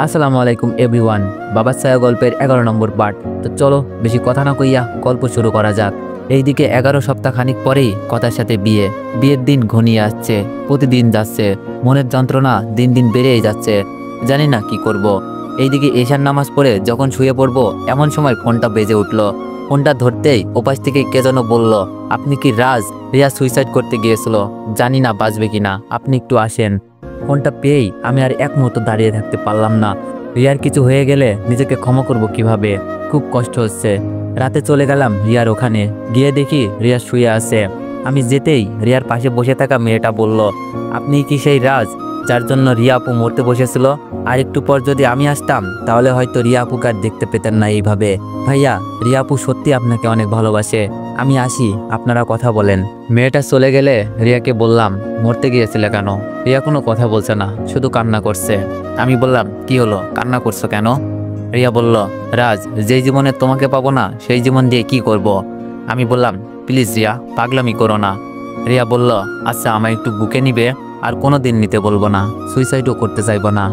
আসসালামু আলাইকুম এভরিওয়ান। বাবা ছায়া গল্পের 11 নম্বর পার্ট। তো চলো বেশি কথা না কইয়া গল্প শুরু করা যাক। এইদিকে 11 সপ্তাহ খানিক পরেই কথার সাথে বিয়ের দিন ঘনিয়ে আসছে, প্রতিদিন যাচ্ছে, মনের যন্ত্রণা দিন দিন বেড়েই যাচ্ছে, জানি না কি করব। এইদিকে এশার নামাজ পড়ে যখন শুয়ে পড়বো এমন সময় ফোনটা বেজে উঠল। ফোনটা ধরতেই ওপাশ থেকে কে যেন বলল, আপনি কি রাজ? রিয়া সুইসাইড করতে গিয়েছিল, জানি না বাঁচবে কিনা, আপনি একটু আসেন। ফোনটা পেয়েই আমি আর এক মুহূর্ত দাঁড়িয়ে থাকতে পারলাম না। রিয়ার কিছু হয়ে গেলে নিজেকে ক্ষমা করব কিভাবে, খুব কষ্ট হচ্ছে। রাতে চলে গেলাম রিয়ার ওখানে, গিয়ে দেখি রিয়া শুয়ে আছে। আমি যেতেই রিয়ার পাশে বসে থাকা মেয়েটা বলল, আপনি কি সেই রাজ যার জন্য রিয়া আপু মরতে বসেছিল? আর একটু পর যদি আমি আসতাম তাহলে হয়তো রিয়া আপুকে আর দেখতে পেতেন না এইভাবে। ভাইয়া, রিয়া আপু সত্যি আপনাকে অনেক ভালোবাসে, আমি আসি, আপনারা কথা বলেন। মেয়েটা চলে গেলে রিয়াকে বললাম, মরতে গিয়েছিলে কেন? রিয়া কোনো কথা বলছে না, শুধু কান্না করছে। আমি বললাম, কি হলো, কান্না করছো কেন? রিয়া বলল, রাজ, যেই জীবনে তোমাকে পাবো না সেই জীবন দিয়ে কি করব? আমি বললাম, প্লিজ রিয়া, পাগলামি করো না। রিয়া বলল, আচ্ছা আমায় একটু বুকে নিবে, আর কোনো দিন নিতে বলবো না, সুইসাইডও করতে চাইবো না।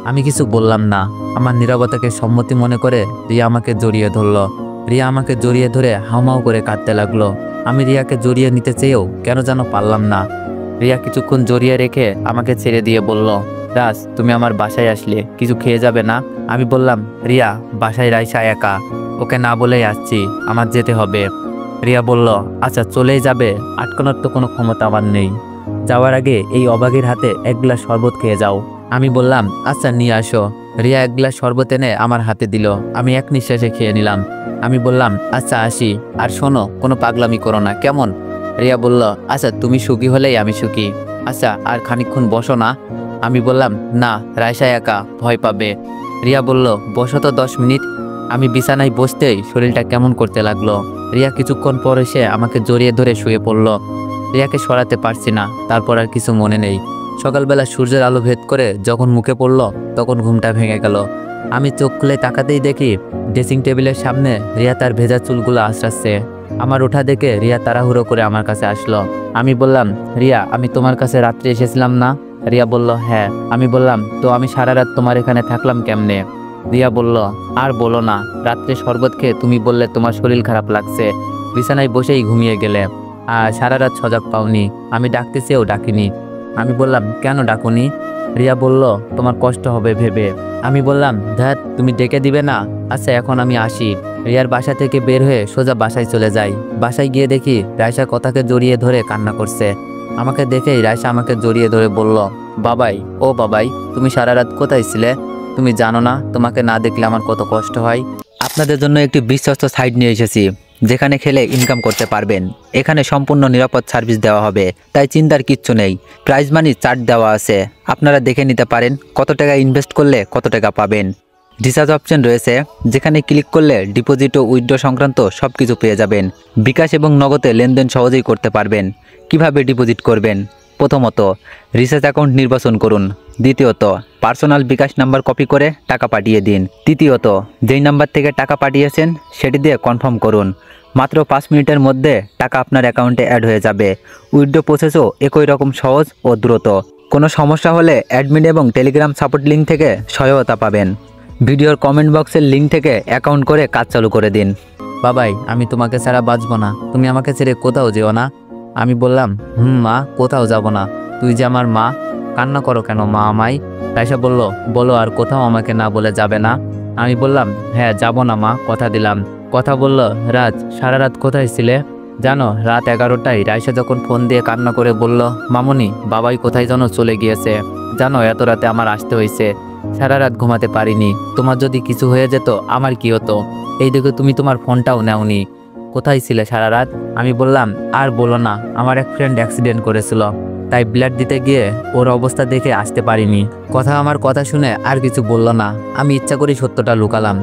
আমি কিছু বললাম না। আমার নীরবতাকে সম্মতি মনে করে রিয়া আমাকে জড়িয়ে ধরলো। রিয়া আমাকে জড়িয়ে ধরে হাউমাউ করে কাঁদতে লাগলো। আমি রিয়াকে জড়িয়ে নিতে চেয়েও কেন যেন পারলাম না। রিয়া কিছুক্ষণ জড়িয়ে রেখে আমাকে ছেড়ে দিয়ে বলল, রাজ, তুমি আমার বাসায় আসলে কিছু খেয়ে যাবে না? আমি বললাম, রিয়া, বাসায় রাইসা একা, ওকে না বলেই আসছি, আমার যেতে হবে। রিয়া বলল, আচ্ছা চলেই যাবে, আটকানোর তো কোনো ক্ষমতা আমার নেই। যাওয়ার আগে এই অবাগের হাতে এক গ্লাস শরবত খেয়ে যাও। আমি বললাম, আচ্ছা নিয়ে আসো। রিয়া এক গ্লাস শরবত এনে আমার হাতে দিল। আমি এক নিঃশ্বাসে খেয়ে নিলাম। আমি বললাম, আচ্ছা আসি, আর শোনো, কোনো পাগলামি করো না, কেমন? রিয়া বলল, আচ্ছা তুমি সুখী হলেই আমি সুখী। আচ্ছা আর খানিকক্ষণ বসো না। আমি বললাম, না, রাইসা একা, ভয় পাবে। রিয়া বলল, বসো তো 10 মিনিট। আমি বিছানায় বসতেই শরীরটা কেমন করতে লাগলো। রিয়া কিছুক্ষণ পর এসে আমাকে জড়িয়ে ধরে শুয়ে পড়ল। রিয়াকে সরাতে পারছি না, তারপর আর কিছু মনে নেই। সকালবেলা সূর্যের আলো ভেদ করে যখন মুখে পড়ল তখন ঘুমটা ভেঙে গেল। আমি চোখ খুলে তাকাতেই দেখি ড্রেসিং টেবিলের সামনে রিয়া তার ভেজা চুলগুলো আঁচড়াচ্ছে। আমার ওঠা দেখে রিয়া তাড়াহুড়ো করে আমার কাছে আসলো। আমি বললাম, রিয়া, আমি তোমার কাছে রাত্রে এসেছিলাম না? রিয়া বলল, হ্যাঁ। আমি বললাম, তো আমি সারা রাত তোমার এখানে থাকলাম কেমনে? রিয়া বলল, আর বলো না, রাত্রে শরবত খেয়ে তুমি বললে তোমার শরীর খারাপ লাগছে, বিছানায় বসেই ঘুমিয়ে গেলে, আর সারা রাত সজাগ পাওনি, আমি ডাকতে চেয়েও ডাকিনি। আমি বললাম, কেন ডাকুনি? রিয়া বলল, তোমার কষ্ট হবে ভেবে। আমি বললাম, ধ্যাত, তুমি ডেকে দিবে না? আচ্ছা এখন আমি আসি। রিয়ার বাসা থেকে বের হয়ে সোজা বাসায় চলে যাই। বাসায় গিয়ে দেখি রায়সা কথাকে জড়িয়ে ধরে কান্না করছে। আমাকে দেখেই রায়সা আমাকে জড়িয়ে ধরে বলল, বাবাই, ও বাবাই, তুমি সারা রাত কোথায় ছিলে? তুমি জানো না তোমাকে না দেখলে আমার কত কষ্ট হয়? আপনাদের জন্য একটি বিশ্বস্ত সাইট নিয়ে এসেছি, যেখানে খেলে ইনকাম করতে পারবেন। এখানে সম্পূর্ণ নিরাপদ সার্ভিস দেওয়া হবে, তাই চিন্তার কিচ্ছু নেই। প্রাইজ মানি চার্ট দেওয়া আছে, আপনারা দেখে নিতে পারেন কত টাকা ইনভেস্ট করলে কত টাকা পাবেন। রিচার্জ অপশন রয়েছে, যেখানে ক্লিক করলে ডিপোজিট ও উইথড্র সংক্রান্ত সব কিছু পেয়ে যাবেন। বিকাশ এবং নগদে লেনদেন সহজেই করতে পারবেন। কিভাবে ডিপোজিট করবেন? প্রথমত, রিচার্জ অ্যাকাউন্ট নির্বাচন করুন। দ্বিতীয়ত, পার্সোনাল বিকাশ নাম্বার কপি করে টাকা পাঠিয়ে দিন। তৃতীয়ত, যেই নাম্বার থেকে টাকা পাঠিয়েছেন সেটি দিয়ে কনফার্ম করুন। মাত্র 5 মিনিটের মধ্যে টাকা আপনার অ্যাকাউন্টে অ্যাড হয়ে যাবে। উইথড্র প্রসেসও একই রকম সহজ ও দ্রুত। কোনো সমস্যা হলে অ্যাডমিন এবং টেলিগ্রাম সাপোর্ট লিঙ্ক থেকে সহায়তা পাবেন। ভিডিওর কমেন্ট বক্সের লিঙ্ক থেকে অ্যাকাউন্ট করে কাজ চালু করে দিন। বাবাই, আমি তোমাকে ছাড়া বাঁচবো না, তুমি আমাকে ছেড়ে কোথাও যেও না। আমি বললাম, মা, কোথাও যাব না, তুই যে আমার মা, কান্না করো কেন মা আমায়? রাইসা বলল, বলো আর কোথাও আমাকে না বলে যাবে না? আমি বললাম, হ্যাঁ যাব না মা, কথা দিলাম। কথা বলল, রাজ, সারা রাত কোথায় ছিলে? জানো, রাত 11টায় রাইসা যখন ফোন দিয়ে কান্না করে বলল, মামুনি, বাবাই কোথায় যেন চলে গিয়েছে, জানো এত রাতে আমার আসতে হয়েছে, সারা রাত ঘুমাতে পারিনি, তোমার যদি কিছু হয়ে যেত আমার কি হতো? এই দেখো তুমি তোমার ফোনটাও নেওনি, কোথায় ছিলে সারা রাত? আমি বললাম, আর বলো না, আমার এক ফ্রেন্ড অ্যাক্সিডেন্ট করেছিল, তাই ব্লাড দিতে গিয়ে ওর অবস্থা দেখে আসতে পারিনি। আমার কথা শুনে আর কিছু বলল না। আমি ইচ্ছা করি সত্যটা লুকালাম।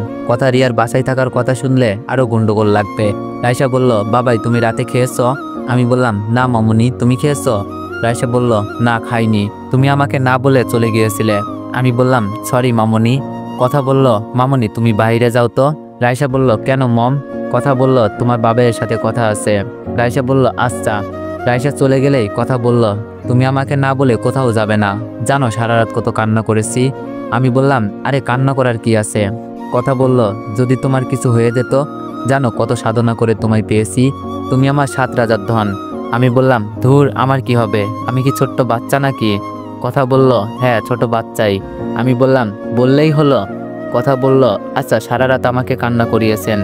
রিয়ার বাসায় থাকার কথা শুনলে আরো গন্ডগোল লাগবে। রাইসা বলল, বাবাই তুমি রাতে খেয়েছো? আমি বললাম, না মামুনি, তুমি খেয়েছো? রাইসা বলল, না খাইনি, তুমি আমাকে না বলে চলে গিয়েছিলে। আমি বললাম, সরি মামুনি। বলল, মামুনি তুমি বাইরে যাও তো। রাইসা বলল, কেন মম? বলল, তোমার বাবার সাথে কথা আছে। রাইসা বলল, আচ্ছা। রাইসা চলে গেলেই বলল, তুমি আমাকে না বলে কোথাও যাবে না, জানো সারা রাত কত কান্না করেছি। আমি বললাম, আরে কান্না করার কি আছে। কথা বলল, যদি তোমার কিছু হয়ে যেত, জানো কত সাধনা করে তোমায় পেয়েছি, তুমি আমার 7 রাজার ধন। আমি বললাম, ধুর, আমার কি হবে, আমি কি ছোট্ট বাচ্চা নাকি। কথা বলল, হ্যাঁ ছোট বাচ্চাই। আমি বললাম, বললেই হলো। কথা বলল, আচ্ছা সারা রাত আমাকে কান্না করিয়েছেন,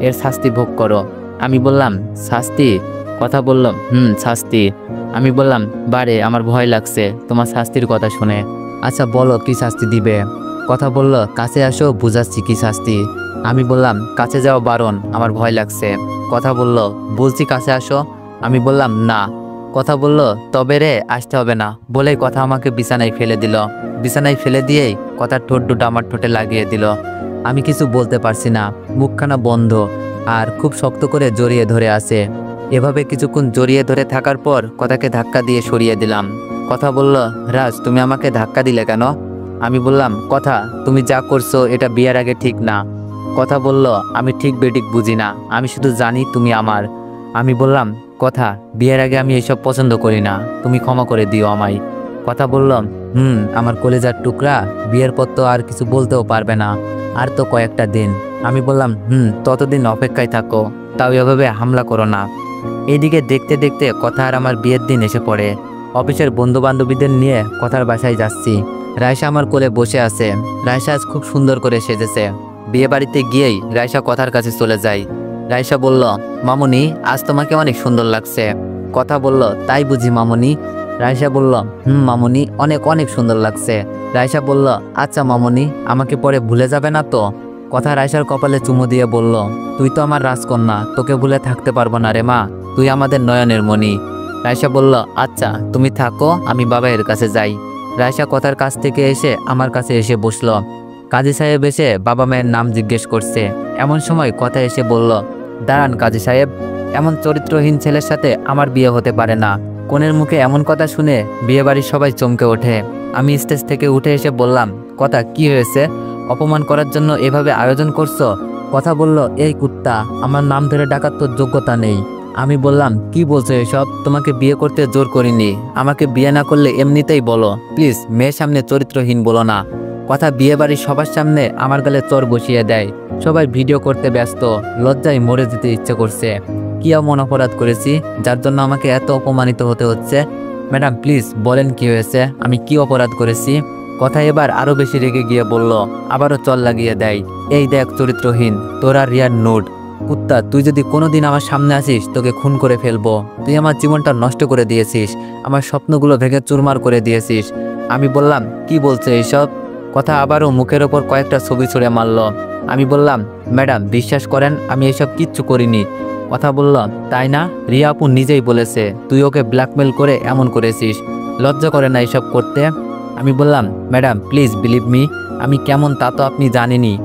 এর শাস্তি ভোগ করো। আমি বললাম, শাস্তি। কথা বলল, শাস্তি। আমি বললাম, বারে আমার ভয় লাগছে তোমার শাস্তির কথা শুনে। আচ্ছা বলো কি শাস্তি দিবে। কথা বলল, কাছে আসো বুঝাচ্ছি কি শাস্তি। আমি বললাম, কাছে যাও বারণ, আমার ভয় লাগছে। কথা বলল, বলছি কাছে আসো। আমি বললাম, না। কথা বলল, তবে রে আসতে হবে না বলেই কথা আমাকে বিছানায় ফেলে দিল। বিছানায় ফেলে দিয়েই কথার ঠোঁট দুটো আমার ঠোঁটে লাগিয়ে দিল। আমি কিছু বলতে পারছি না, মুখখানা বন্ধ আর খুব শক্ত করে জড়িয়ে ধরে আছে। এভাবে কিছুক্ষণ জড়িয়ে ধরে থাকার পর কথাকে ধাক্কা দিয়ে সরিয়ে দিলাম। কথা বলল, রাজ তুমি আমাকে ধাক্কা দিলে কেন। আমি বললাম, কথা তুমি যা করছো এটা বিয়ের আগে ঠিক না। কথা বলল, আমি ঠিক বেঠিক বুঝি না, আমি শুধু জানি তুমি আমার। আমি বললাম, কথা বিয়ের আগে আমি এসব পছন্দ করি না, তুমি ক্ষমা করে দিও আমায়। কথা বললাম, আমার কলেজার টুকরা, বিয়ের পর তো আর কিছু বলতেও পারবে না, আর তো কয়েকটা দিন। আমি বললাম, ততদিন অপেক্ষায় থাকো, তাও এভাবে হামলা করো না। এইদিকে দেখতে দেখতে কথা আর আমার বিয়ের দিন এসে পড়ে। অফিসের বন্ধু বান্ধবীদের নিয়ে কথার বাসায় যাচ্ছি। রায়সা আমার কোলে বসে আছে। রায়সা আজ খুব সুন্দর করে সেজেছে। বিয়ে বাড়িতে গিয়েই রায়সা কথার কাছে চলে যায়। রায়সা বলল, মামুনি আজ তোমাকে অনেক সুন্দর লাগছে। কথা বলল, তাই বুঝি মামুনি। রায়সা বলল, মামুনি অনেক অনেক সুন্দর লাগছে। রায়সা বলল, আচ্ছা মামুনি, আমাকে পরে ভুলে যাবে না তো। কথা রায়সার কপালে চুমু দিয়ে বলল, তুই তো আমার রাজকন্যা, তোকে ভুলে থাকতে পারবো না রে মা, তুই আমাদের নয়নের মণি। রায়সা বলল, আচ্ছা তুমি থাকো, আমি বাবাইয়ের কাছে যাই। রায়সা কথার কাছ থেকে এসে আমার কাছে এসে বসলো। কাজী সাহেব এসে বাবা মায়ের নাম জিজ্ঞেস করছে। এমন সময় কথা এসে বলল, দাঁড়ান কাজী সাহেব, এমন চরিত্রহীন ছেলের সাথে আমার বিয়ে হতে পারে না। কনের মুখে এমন কথা শুনে বিয়েবাড়ির সবাই চমকে ওঠে। আমি স্টেজ থেকে উঠে এসে বললাম, কথা কি হয়েছে, অপমান করার জন্য এভাবে আয়োজন করছো। কথা বলল, এই কুত্তা, আমার নাম ধরে ডাকার তোর যোগ্যতা নেই। আমি বললাম, কি বলছো এসব, তোমাকে বিয়ে করতে জোর করিনি, আমাকে বিয়ে না করলে এমনিতেই বলো, প্লিজ মেয়ের সামনে চরিত্রহীন বলো না। কথা বিয়ে বাড়ির সবার সামনে আমার গালে চর বসিয়ে দেয়। সবাই ভিডিও করতে ব্যস্ত, লজ্জায় মরে যেতে ইচ্ছে করছে। কি এমন অপরাধ করেছি যার জন্য আমাকে এত অপমানিত হতে হচ্ছে। ম্যাডাম প্লিজ বলেন কি হয়েছে, আমি কি অপরাধ করেছি। কথা এবার আরো বেশি রেগে গিয়ে বলল, আবারও চল লাগিয়ে দেয়, এই দেখ চরিত্রহীন, তোর আর রিয়ার নোট। কুত্তা, তুই যদি কোনোদিন আমার সামনে আসিস তোকে খুন করে ফেলবো। তুই আমার জীবনটা নষ্ট করে দিয়েছিস, আমার স্বপ্নগুলো ভেঙে চুরমার করে দিয়েছিস। আমি বললাম, কি বলছে এইসব। কথা আবারও মুখের ওপর কয়েকটা ছবি ছুঁড়ে মারল। আমি বললাম, ম্যাডাম বিশ্বাস করেন আমি এসব কিচ্ছু করিনি। কথা বলল, তাই না, রিয়া আপু নিজেই বলেছে তুই ওকে ব্ল্যাকমেল করে এমন করেছিস, লজ্জা করে না এসব করতে। আমি বললাম, ম্যাডাম প্লিজ বিলিভ মি, আমি কেমন তা তো আপনি জানেনই।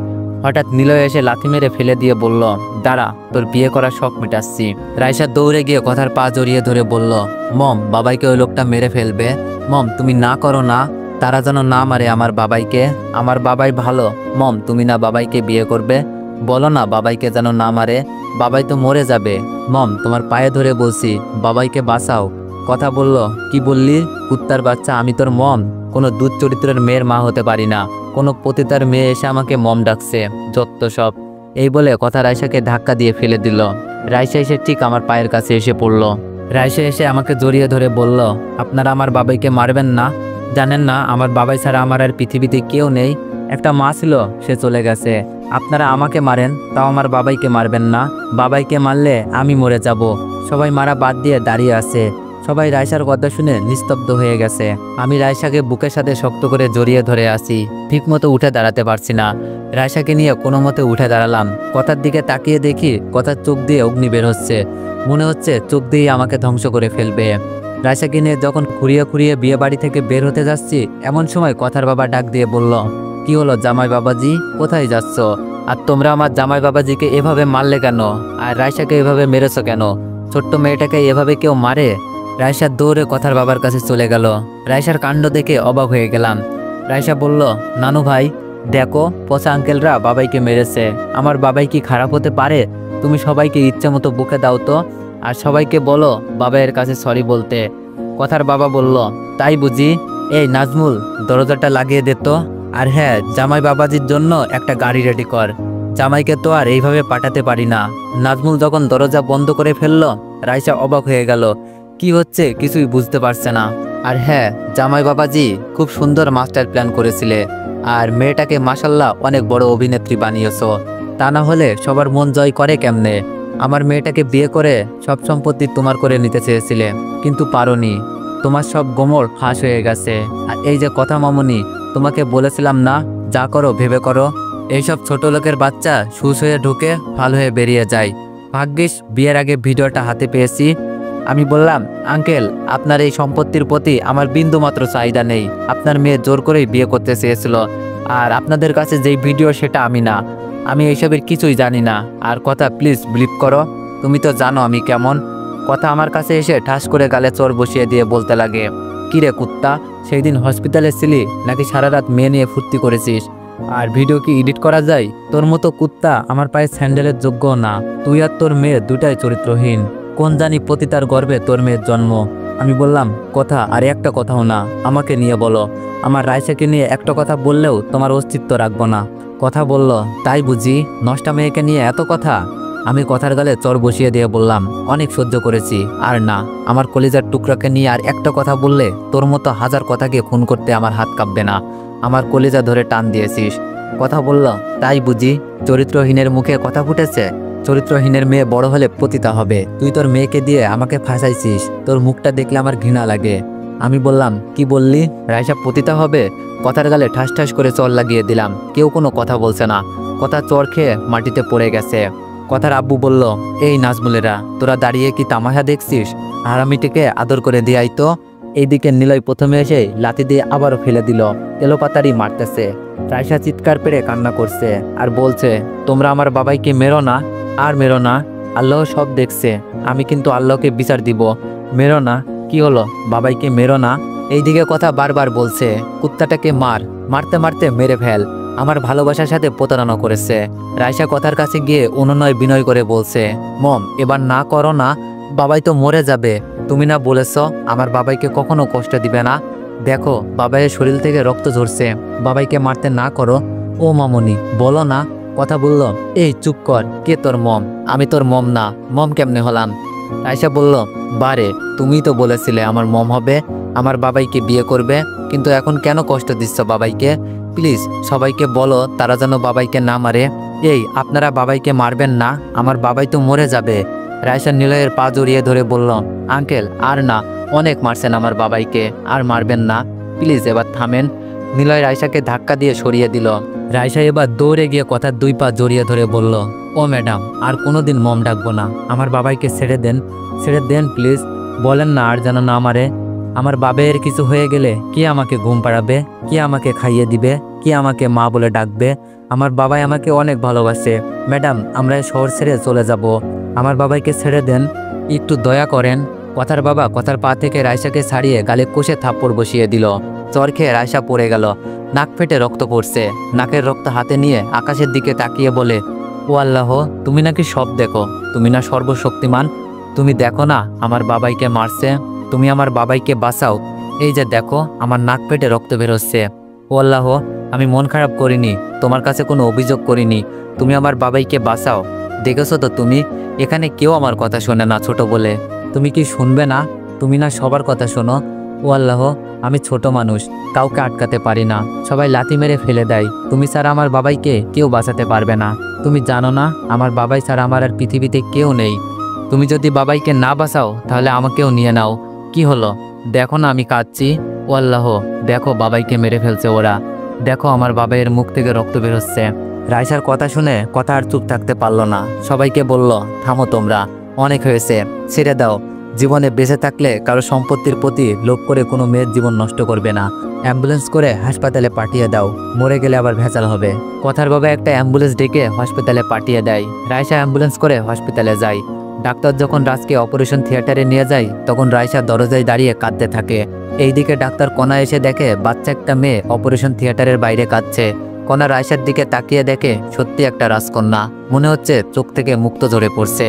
হঠাৎ নিলয় এসে লাথি মেরে ফেলে দিয়ে বলল, দাঁড়া, তোর বিয়ে করার শখ মেটাচ্ছি। রায়সা দৌড়ে গিয়ে কথার পা জড়িয়ে ধরে বলল, মম বাবাইকে ওই লোকটা মেরে ফেলবে, মম তুমি না করো না, তারা যেন না মারে আমার বাবাইকে, আমার বাবাই ভালো, মম তুমি না বাবাইকে বিয়ে করবে, বলো না বাবাইকে যেন না মারে, বাবাই তো মরে যাবে, মম তোমার পায়ে ধরে বলছি বাবাইকে বাঁচাও। কথা বলল, কি বললি, কুত্তার বাচ্চা, আমি তোর মম কোনো দুধ চরিত্রের মেয়ের মা হতে পারি না, কোনো পতিতার মেয়ে এসে আমাকে মম ডাকছে, যত সব। এই বলে কথা রায়সাকে ধাক্কা দিয়ে ফেলে দিল। রায়সা এসে ঠিক আমার পায়ের কাছে এসে পড়ল। রায়সা এসে আমাকে জড়িয়ে ধরে বলল, আপনারা আমার বাবাইকে মারবেন না, জানেন না আমার বাবাই ছাড়া আমার আর পৃথিবীতে কেউ নেই, একটা মা ছিল সে চলে গেছে, আপনারা আমাকে মারেন তাও আমার বাবাইকে মারবেন না, বাবাইকে মারলে আমি মরে যাব। সবাই মারা বাদ দিয়ে দাঁড়িয়ে আছে। সবাই রায়সার কথা শুনে নিস্তব্ধ হয়ে গেছে। আমি রায়সাকে বুকের সাথে শক্ত করে জড়িয়ে ধরে আছি, ঠিকমতো উঠে দাঁড়াতে পারছি না। রায়সাকে নিয়ে কোনো মতে উঠে দাঁড়ালাম। কথার দিকে তাকিয়ে দেখি কথার চোখ দিয়ে অগ্নি বের হচ্ছে, মনে হচ্ছে চোখ দিয়ে আমাকে ধ্বংস করে ফেলবে। রায়সাকে নিয়ে যখন খুঁড়িয়ে খুঁড়িয়ে বিয়ে বাড়ি থেকে বের হতে যাচ্ছি, এমন সময় কথার বাবা ডাক দিয়ে বলল, কি হলো জামাই বাবাজি, কোথায় যাচ্ছ, আর তোমরা আমার জামাই বাবাজিকে এভাবে মারলে কেন, আর রায়সাকে এভাবে মেরেছো কেন, ছোট্ট মেয়েটাকে এভাবে কেউ মারে। রায়সা দৌড়ে কথার বাবার কাছে চলে গেল। রায়সার কাণ্ড দেখে অবাক হয়ে গেলাম। রায়সা বলল, নানু ভাই দেখো, পচা আঙ্কেলরা বাবাইকে মেরেছে, আমার বাবাই কি খারাপ হতে পারে, তুমি সবাইকে ইচ্ছে মতো বুকে দাও তো, আর সবাইকে বলো বাবাইয়ের কাছে সরি বলতে। কথার বাবা বলল, তাই বুঝি? এই নাজমুল, দরজাটা লাগিয়ে দে তো। আর হ্যাঁ, জামাই বাবাজির জন্য একটা গাড়ি রেডি কর। জামাইকে তো আর এইভাবে পাঠাতে পারি না। নাজমুল যখন দরজা বন্ধ করে ফেললো, রাইসা অবাক হয়ে গেল। কি হচ্ছে কিছুই বুঝতে পারছে না। আর হ্যাঁ, জামাই বাবাজি খুব সুন্দর মাস্টার প্ল্যান করেছিলে। আর মেয়েটাকে মাশাল্লাহ অনেক বড় অভিনেত্রী বানিয়েছো। তা না হলে সবার মন জয় করে কেমনে? আমার মেয়েটাকে বিয়ে করে সব সম্পত্তি তোমার করে নিতে চেয়েছিলে, কিন্তু পারোনি। তোমার সব গোমর ফাঁস হয়ে গেছে। আর এই যে কথা মামুনি, তোমাকে বলেছিলাম না, যা করো ভেবে করো। এইসব ছোট লোকের বাচ্চা সুস হয়ে ঢুকে ফাল হয়ে বেরিয়ে যায়। ভাগ্যিস বিয়ের আগে ভিডিওটা হাতে পেয়েছি। আমি বললাম, আঙ্কেল, আপনার এই সম্পত্তির প্রতি আমার বিন্দুমাত্র চাহিদা নেই। আপনার মেয়ে জোর করেই বিয়ে করতে চেয়েছিল। আর আপনাদের কাছে যেই ভিডিও সেটা আমি না। আমি এইসবের কিছুই জানি না। আর কথা প্লিজ বিলিভ করো। তুমি তো জানো আমি কেমন। কথা আমার কাছে এসে ঠাস করে গালে চোর বসিয়ে দিয়ে বলতে লাগে, কিরে কুত্তা, সেই দিন হসপিটালে ছিলি নাকি সারা রাত মেয়ে নিয়ে ফুর্তি করেছিস? আর ভিডিও কি এডিট করা যায়? তোর মতো কুত্তা আমার পায়ে স্যান্ডেলের যোগ্য না। তুই আর তোর মেয়ে দুটাই চরিত্রহীন। কোন জানি পতিতার গর্ভে তোর মেয়ের জন্ম। আমি বললাম, কথা আর একটা কথাও না, আমাকে নিয়ে বলো। আমার রাইসাকে নিয়ে একটা কথা বললেও তোমার অস্তিত্ব রাখবো না। কথা বলল, তাই বুঝি? নষ্টা মেয়েকে নিয়ে এত কথা? আমি কথার গালে চর বসিয়ে দিয়ে বললাম, অনেক সহ্য করেছি, আর না। আমার কলিজার টুকরাকে নিয়ে আর একটা কথা বললে তোর মতো হাজার কথাকে খুন করতে আমার হাত কাঁপবে না। আমার কলিজা ধরে টান দিয়েছিস। কথা বলল, তাই বুঝি? চরিত্রহীনের মুখে কথা ফুটেছে। চরিত্রহীনের মেয়ে বড় হলে পতিতা হবে। তুই তোর মেয়েকে দিয়ে আমাকে ফাঁসাইছিস। তোর মুখটা দেখলে আমার ঘৃণা লাগে। আমি বললাম, কি বললি? রাইসা পতিতা হবে? কথার গালে ঠাস ঠাস করে চর লাগিয়ে দিলাম। কেউ কোনো কথা বলছে না। কথা চর খেয়ে মাটিতে পড়ে গেছে। কথার আব্বু বলল, এই নাজমুলেরা, তোরা দাঁড়িয়ে কি তামাশা দেখছিস? হারামিটিকে আদর করে দিয়াই তো। এইদিকে নিলয় প্রথমে এসে লাথি দিয়ে আবারও ফেলে দিল। এলোপাতারি মারতেছে। রাইসা চিৎকার পেরে কান্না করছে আর বলছে, তোমরা আমার বাবাইকে মেরো না, আর মেরো না। আল্লাহ সব দেখছে। আমি কিন্তু আল্লাহকে বিচার দিব। মেরো না। কি হলো? বাবাইকে মেরো না। এইদিকে কথা বারবার বলছে, কুত্তাটাকে মার, মারতে মারতে মেরে ফেল। আমার ভালোবাসার সাথে প্রতারণা করেছে। রাইসা কথার কাছে গিয়ে অনুনয় বিনয় করে বলছে, মম, এবার না করো না। বাবাই তো মরে যাবে। তুমি না বলেছ আমার বাবাইকে কখনো কষ্ট দিবে না? দেখো, বাবাইয়ের শরীর থেকে রক্ত ঝরছে। বাবাইকে মারতে না করো। ও মামনি, বলো না। কথা বলল, এই চুপ কর। কে তোর মম? আমি তোর মম না। মম কেমনে হলাম? রাইসা বলল, বারে, তুমিই তো বলেছিলে আমার মম হবে, আমার বাবাইকে বিয়ে করবে। কিন্তু এখন কেন কষ্ট দিচ্ছ বাবাইকে? প্লিজ সবাইকে বলো তারা যেন বাবাইকে না মারে। এই, আপনারা বাবাইকে মারবেন না। আমার বাবাই তো মরে যাবে। রাইসা নিলয়ের পা জড়িয়ে ধরে বলল, আঙ্কেল, আর না, অনেক মারছেন আমার বাবাইকে, আর মারবেন না। প্লিজ এবার থামেন। নিলয় রাইসাকে ধাক্কা দিয়ে সরিয়ে দিল। রাইসা এবার দৌড়ে গিয়ে কথার দুই পা জড়িয়ে ধরে বলল, ও ম্যাডাম, আর কোনোদিন মম ডাকবো না। আমার বাবাইকে ছেড়ে দেন, ছেড়ে দেন প্লিজ। বলেন না আর যেন না মারে। আমার বাবের কিছু হয়ে গেলে কে আমাকে ঘুম পাড়াবে? কে আমাকে খাইয়ে দিবে? কে আমাকে মা বলে ডাকবে? আমার বাবাই আমাকে অনেক ভালোবাসে। ম্যাডাম, আমরা এই শহর ছেড়ে চলে যাব। আমার বাবাইকে ছেড়ে দেন, একটু দয়া করেন। কথার বাবা কথার পা থেকে রাইসাকে ছাড়িয়ে গালে কষে থাপ্পড় বসিয়ে দিল। চর খেয়ে রাইসা পড়ে গেল। নাক ফেটে রক্ত পড়ছে। নাকের রক্ত হাতে নিয়ে আকাশের দিকে তাকিয়ে বলে, ও আল্লাহ, তুমি নাকি সব দেখো? তুমি না সর্বশক্তিমান? তুমি দেখো না আমার বাবাইকে মারছে? তুমি আমার বাবাইকে বাঁচাও। এই যে দেখো, আমার নাক পেটে রক্ত বেরোচ্ছে। ও আল্লাহ, আমি মন খারাপ করিনি, তোমার কাছে কোনো অভিযোগ করিনি। তুমি আমার বাবাইকে বাঁচাও। দেখেছো তো তুমি, এখানে কেউ আমার কথা শোনে না ছোট বলে। তুমি কি শুনবে না? তুমি না সবার কথা শোনো। ও আল্লাহ, আমি ছোট মানুষ, কাউকে আটকাতে পারি না। সবাই লাথি মেরে ফেলে দেয়। তুমি ছাড়া আমার বাবাইকে কেউ বাঁচাতে পারবে না। তুমি জানো না আমার বাবাই ছাড়া আমার আর পৃথিবীতে কেউ নেই। তুমি যদি বাবাইকে না বাঁচাও তাহলে আমাকেও নিয়ে নাও। কি হলো? দেখো না আমি কাঁদছি। ও আল্লাহ, দেখো বাবাইকে মেরে ফেলছে ওরা। দেখো আমার বাবাইয়ের মুখ থেকে রক্ত বেরোচ্ছে। রাইসার কথা শুনে কথা আর চুপ থাকতে পারলো না। সবাইকে বলল, থামো তোমরা, অনেক হয়েছে, ছেড়ে দাও। জীবনে বেঁচে থাকলে কারো সম্পত্তির প্রতি লোভ করে কোনো মেয়ের জীবন নষ্ট করবে না। অ্যাম্বুলেন্স করে হাসপাতালে পাঠিয়ে দাও, মরে গেলে আবার ভেজাল হবে। কথার বাবা একটা অ্যাম্বুলেন্স ডেকে হসপিটালে পাঠিয়ে দেয়। রাইসা অ্যাম্বুলেন্স করে হসপিটালে যায়। ডাক্তার যখন রাজকে অপারেশন থিয়েটারে নিয়ে যায় তখন রাইসা দরজায় দাঁড়িয়ে কাঁদতে থাকে। এইদিকে ডাক্তার কণা এসে দেখে বাচ্চা একটা মেয়ে অপারেশন থিয়েটারের বাইরে কাঁদছে। কণা রাইসার দিকে তাকিয়ে দেখে সত্যি একটা রাজকন্যা। মনে হচ্ছে চোখ থেকে মুক্ত ঝরে পড়ছে।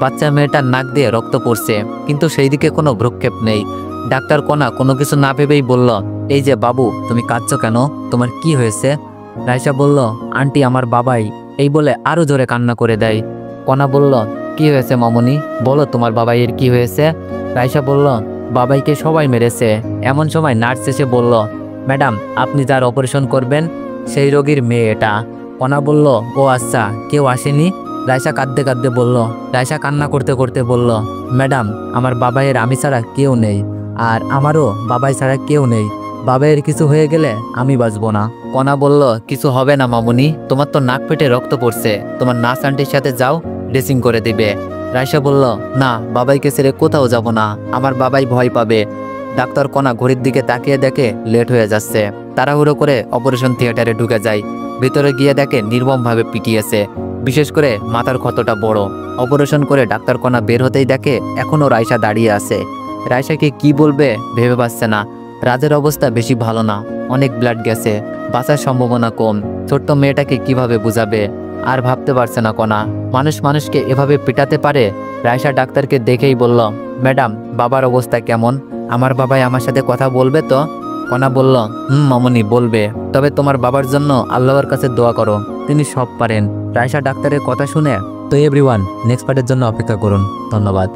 বাচ্চা মেয়েটার নাক দিয়ে রক্ত পড়ছে, কিন্তু সেই দিকে কোনো ভ্রুক্ষেপ নেই। ডাক্তার কণা কোনো কিছু না ভেবেই বলল, এই যে বাবু, তুমি কাঁদছো কেন? তোমার কি হয়েছে? রাইসা বলল, আন্টি আমার বাবাই। এই বলে আরো জোরে কান্না করে দেয়। কণা বলল, কি হয়েছে মামুনি, বলো তোমার বাবাইয়ের কি হয়েছে? রাইসা বলল, বাবাইকে সবাই মেরেছে। এমন সময় নার্স এসে বলল, ম্যাডাম, আপনি যার অপারেশন করবেন সেই রোগীর মেয়ে এটা। কণা বলল, ও আচ্ছা, কেউ আসেনি? রাইসা কাঁদতে কাঁদতে বলল, রাইসা কান্না করতে করতে বলল, ম্যাডাম, আমার বাবাইয়ের আমি ছাড়া কেউ নেই, আর আমারও বাবাই ছাড়া কেউ নেই। বাবাইয়ের কিছু হয়ে গেলে আমি বাঁচবো না। কণা বলল, কিছু হবে না মামুনি, তোমার তো নাক পেটে রক্ত পড়ছে, তোমার নার্স আন্টির সাথে যাও, ড্রেসিং করে দিবে। রাইসা বলল, না, বাবাইকে ছেড়ে কোথাও যাব না, আমার বাবাই ভয় পাবে। ডাক্তার কণা ঘড়ির দিকে তাকিয়ে দেখে লেট হয়ে যাচ্ছে। তাড়াহুড়ো করে অপারেশন থিয়েটারে ঢুকে যায়। ভিতরে গিয়ে দেখে নির্মমভাবে পিটিয়েছে, বিশেষ করে মাথার ক্ষতটা বড়। অপারেশন করে ডাক্তার কণা বের হতেই দেখে এখনও রাইসা দাঁড়িয়ে আছে। রাইসাকে কি বলবে ভেবে পাচ্ছে না। রাজের অবস্থা বেশি ভালো না, অনেক ব্লাড গেছে, বাঁচার সম্ভাবনা কম। ছোট্ট মেয়েটাকে কিভাবে বুঝাবে? আর ভাবতে পারছে না কণা, মানুষ মানুষকে এভাবে পিটাতে পারে? রাইসা ডাক্তারকে দেখেই বলল, ম্যাডাম, বাবার অবস্থা কেমন? আমার বাবাই আমার সাথে কথা বলবে তো? কণা বলল, মামুনি বলবে, তবে তোমার বাবার জন্য আল্লাহর কাছে দোয়া করো, তিনি সব পারেন। রাইসা ডাক্তারের কথা শুনে, তো এভরিওয়ান, নেক্সট পার্টের জন্য অপেক্ষা করুন। ধন্যবাদ।